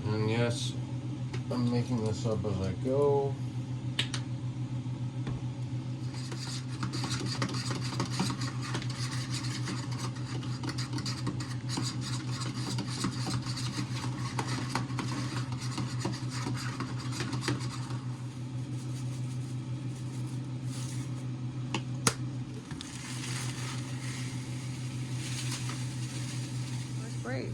And yes, I'm making this up as I go. That's great.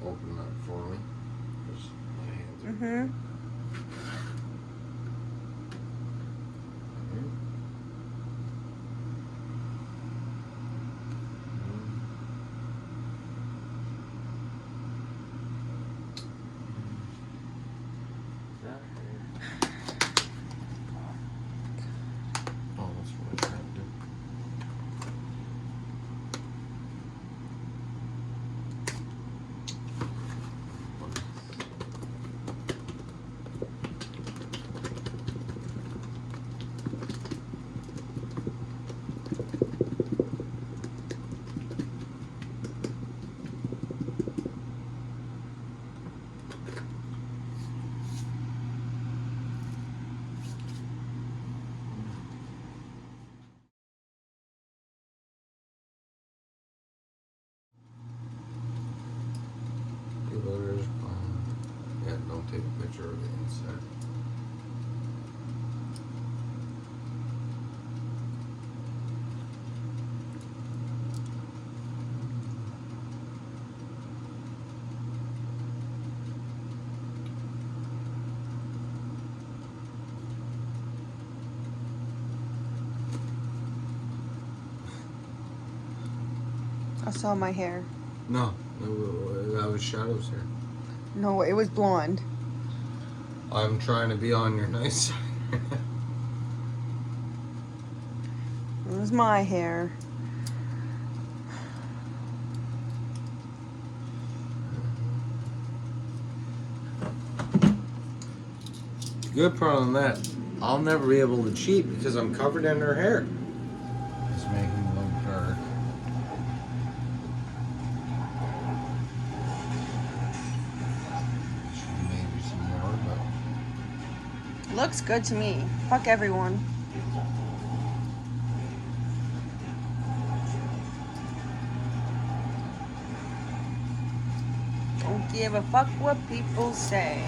Open that for me. Just my hands are Mm-hmm. Oh, that's what I tried to do. I saw my hair. No, that was Shadow's hair. No, it was blonde. I'm trying to be on your nice side. It was my hair. The good part on that, I'll never be able to cheat because I'm covered in her hair. It's making it look dark. Maybe some more, but Looks good to me. Fuck everyone. Don't give a fuck what people say.